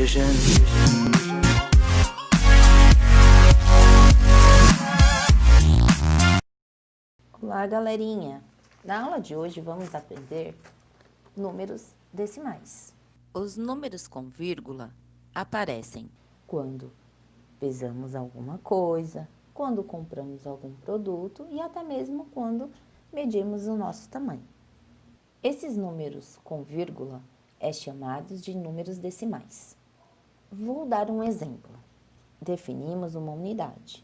vision. Olá, galerinha! Na aula de hoje vamos aprender números decimais. Os números com vírgula aparecem Quando pesamos alguma coisa, quando compramos algum produto e até mesmo quando medimos o nosso tamanho. Esses números com vírgula é chamados de números decimais. Vou dar um exemplo. Definimos uma unidade.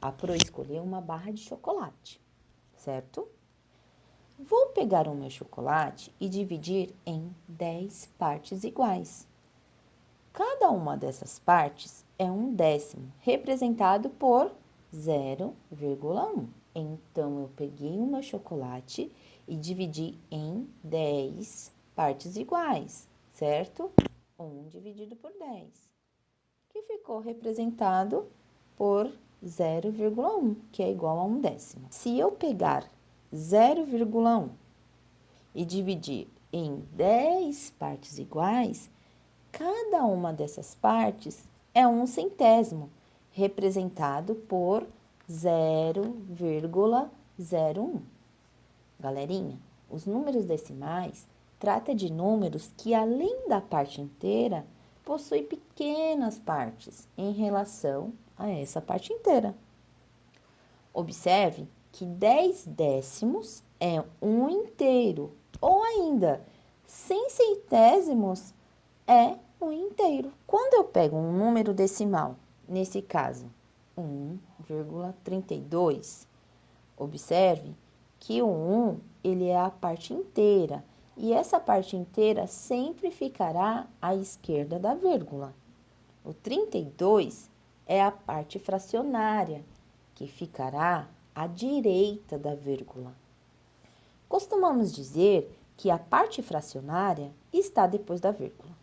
A Pro escolheu uma barra de chocolate, certo? Vou pegar o meu chocolate e dividir em 10 partes iguais. Cada uma dessas partes é um décimo, representado por 0,1. Então, eu peguei o meu chocolate e dividi em 10 partes iguais, certo? 1 dividido por 10, que ficou representado por 0,1, que é igual a um décimo. Se eu pegar 0,1 e dividir em 10 partes iguais, cada uma dessas partes é um centésimo, representado por 0,01. Galerinha, os números decimais trata de números que, além da parte inteira, possuem pequenas partes em relação a essa parte inteira. Observe que 10 décimos é um inteiro, ou ainda 100 centésimos é um inteiro. Quando eu pego um número decimal, nesse caso 1,32, observe que o 1 ele é a parte inteira, e essa parte inteira sempre ficará à esquerda da vírgula. O 32 é a parte fracionária, que ficará à direita da vírgula. Costumamos dizer que a parte fracionária está depois da vírgula.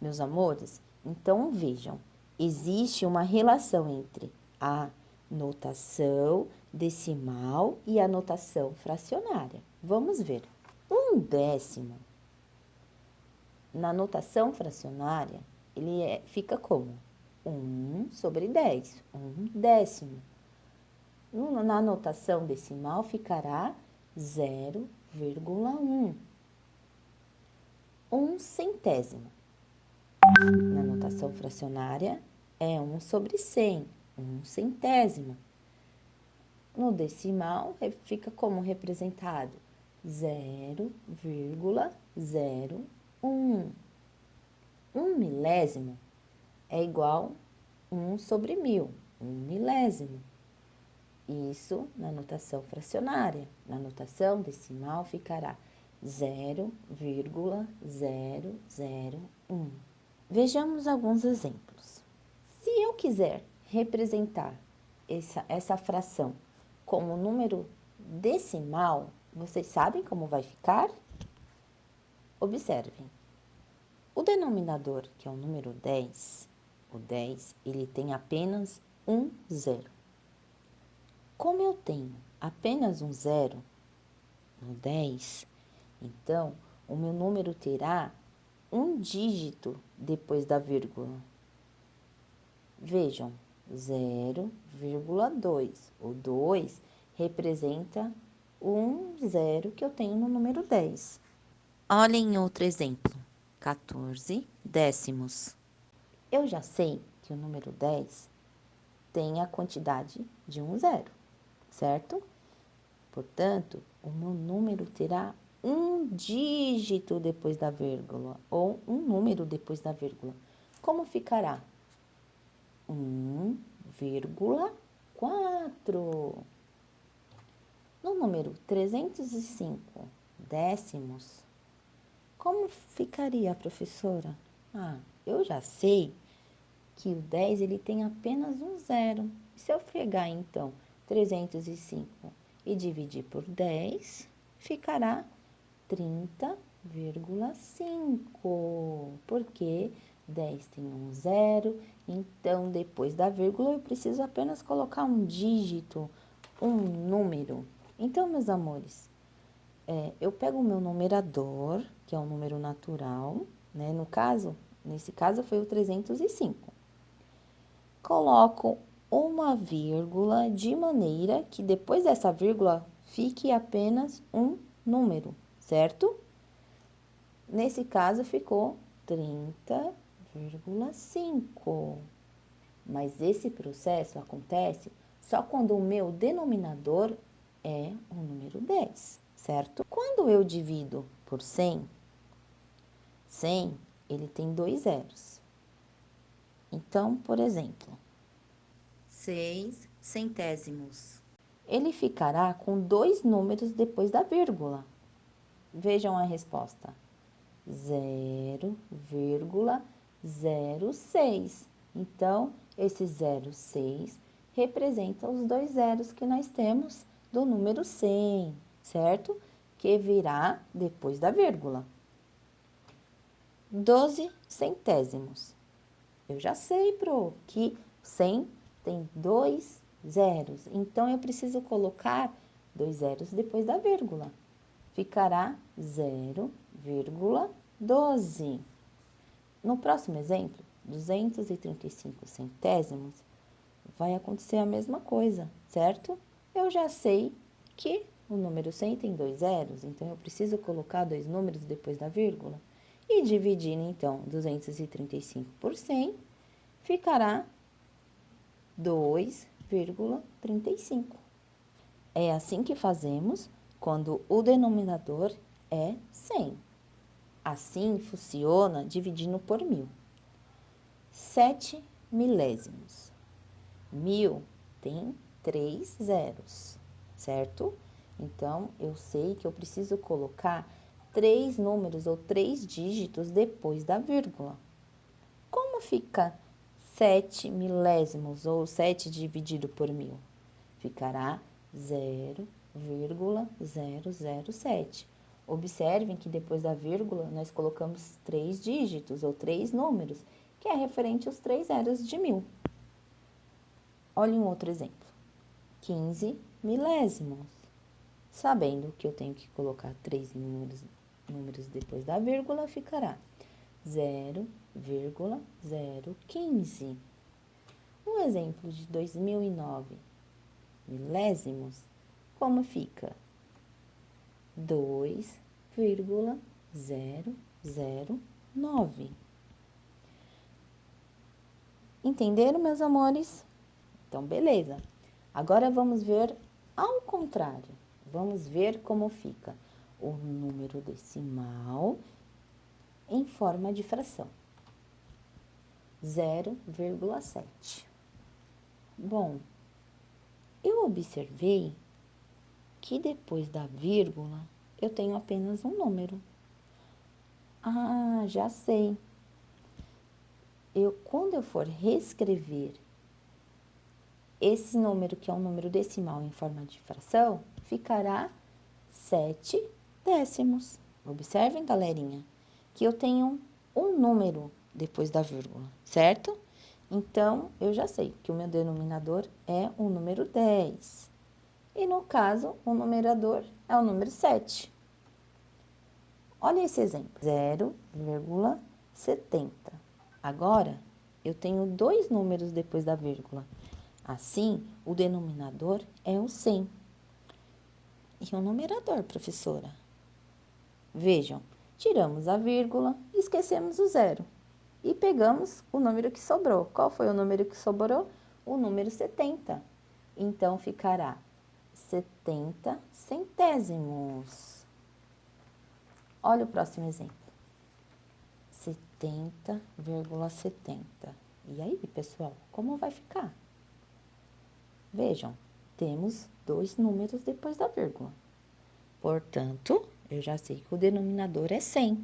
Meus amores, então vejam, existe uma relação entre a notação decimal e a notação fracionária. Vamos ver. Um décimo, na notação fracionária, ele fica como 1 sobre 10, um décimo. Na notação decimal ficará 0,1. Um centésimo. Na notação fracionária é 1 sobre 100, um centésimo. No decimal fica como representado 0,01. Um milésimo é igual a 1 sobre 1000, um milésimo. Isso na notação fracionária. Na notação decimal ficará 0,001. Vejamos alguns exemplos. Se eu quiser representar essa fração como número decimal, vocês sabem como vai ficar? Observem. O denominador, que é o número 10, o 10, ele tem apenas um zero. Como eu tenho apenas um zero no 10, então o meu número terá um dígito depois da vírgula. Vejam, 0,2. O 2 representa um zero que eu tenho no número 10. Olhem outro exemplo, 14 décimos. Eu já sei que o número 10 tem a quantidade de um zero, certo? Portanto, o meu número terá um dígito depois da vírgula, ou um número depois da vírgula. Como ficará? 1,4. No número 305 décimos, como ficaria, professora? Eu já sei que o 10 ele tem apenas um zero. Se eu pegar, então, 305 e dividir por 10, ficará 30,5, porque 10 tem um zero, então depois da vírgula eu preciso apenas colocar um dígito, um número. Então, meus amores, eu pego o meu numerador, que é um número natural, né? No caso, Nesse caso, foi o 305. Coloco uma vírgula de maneira que depois dessa vírgula fique apenas um número, certo? Nesse caso, ficou 30,5. Mas esse processo acontece só quando o meu denominador é o número 10, certo? Quando eu divido por 100, 100 ele tem 2 zeros. Então, por exemplo, 6 centésimos. ele ficará com 2 números depois da vírgula. Vejam a resposta: 0,06. Então, esse 0,6 representa os 2 zeros que nós temos do número 100, certo? Que virá depois da vírgula. 12 centésimos. Eu já sei, que 100 tem 2 zeros. Então, eu preciso colocar 2 zeros depois da vírgula. Ficará 0,12. No próximo exemplo, 235 centésimos, vai acontecer a mesma coisa, certo? Eu já sei que o número 100 tem 2 zeros, então eu preciso colocar 2 números depois da vírgula. E dividindo, então, 235 por 100, ficará 2,35. É assim que fazemos quando o denominador é 100. Assim funciona dividindo por 1000. 7 milésimos. 1000 tem 3 zeros, certo? Então, eu sei que eu preciso colocar 3 números ou 3 dígitos depois da vírgula. Como fica 7 milésimos ou 7 dividido por 1000? Ficará 0,007. Observem que depois da vírgula nós colocamos 3 dígitos ou 3 números, que é referente aos 3 zeros de 1000. Olhe um outro exemplo. 15 milésimos. Sabendo que eu tenho que colocar 3 números depois da vírgula, ficará 0,015. Um exemplo de 2009 milésimos, como fica? 2,009. Entenderam, meus amores? Então, beleza. Agora vamos ver ao contrário. Vamos ver como fica o número decimal em forma de fração. 0,7. Bom, eu observei que depois da vírgula eu tenho apenas um número. Ah, já sei. Quando eu for reescrever esse número, que é um número decimal em forma de fração, ficará 7 décimos. Observem, galerinha, que eu tenho um número depois da vírgula, certo? Então, eu já sei que o meu denominador é o número 10. E no caso, o numerador é o número 7. Olha esse exemplo, 0,70. Agora, eu tenho 2 números depois da vírgula. Assim, o denominador é o 100. E o numerador, professora? Vejam, tiramos a vírgula e esquecemos o zero. E pegamos o número que sobrou. Qual foi o número que sobrou? O número 70. Então, ficará 70 centésimos. Olha o próximo exemplo. 70,70. E aí, pessoal, como vai ficar? Vejam, temos 2 números depois da vírgula. Portanto, eu já sei que o denominador é 100.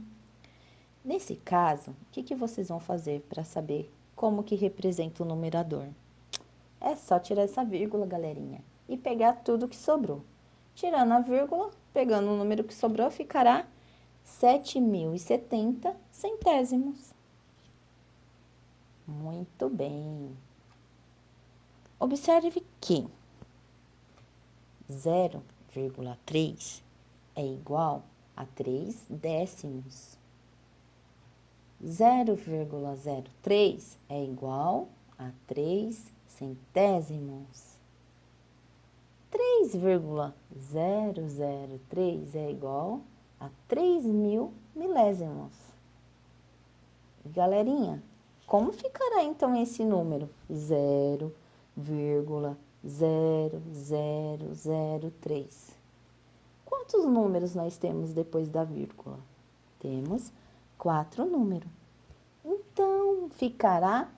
Nesse caso, o que vocês vão fazer para saber como que representa o numerador? É só tirar essa vírgula, galerinha, e pegar tudo que sobrou. Tirando a vírgula, pegando o número que sobrou, ficará 7.070 centésimos. Muito bem. Observe que 0,3 é igual a 3 décimos. 0,03 é igual a 3 centésimos. 3,003 é igual a 3.000 milésimos. Galerinha, como ficará então esse número? 0,0003. Quantos números nós temos depois da vírgula? Temos 4 números. Então, ficará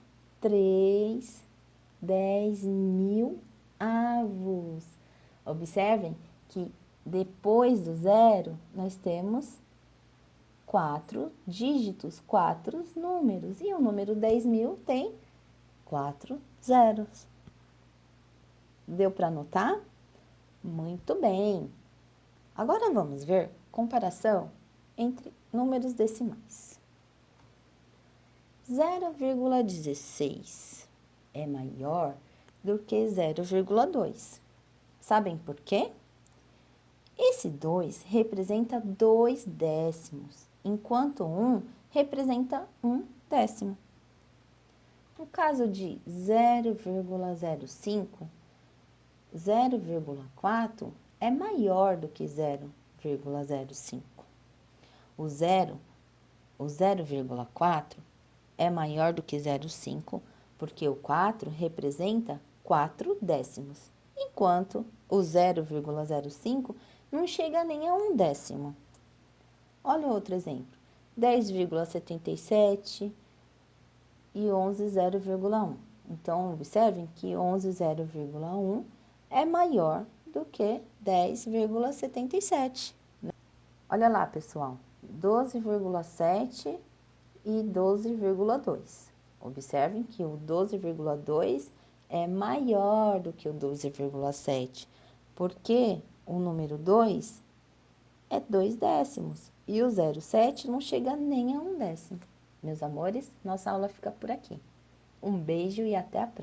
10.000 avos. Observem que depois do zero, nós temos 4 dígitos, 4 números. E o número 10.000 tem 4 zeros. Deu para anotar? Muito bem. Agora vamos ver comparação entre números decimais. 0,16 é maior do que 0,2. Sabem por quê? Esse 2 representa 2 décimos, enquanto 1 representa 1 décimo. No caso de 0,05, 0,4 é maior do que 0,05. O 0,4 é maior do que 0,5, porque o 4 representa 4 décimos, enquanto o 0,05 não chega nem a 1 décimo. Olha outro exemplo, 10,77 e 11 0,1. Então, observem que 11 0,1 é maior do que 10,77. Olha lá, pessoal, 12,7 e 12,2. Observem que o 12,2 é maior do que o 12,7, porque o número 2 é 2 décimos e o 0,7 não chega nem a 1 décimo. Meus amores, nossa aula fica por aqui. Um beijo e até a próxima.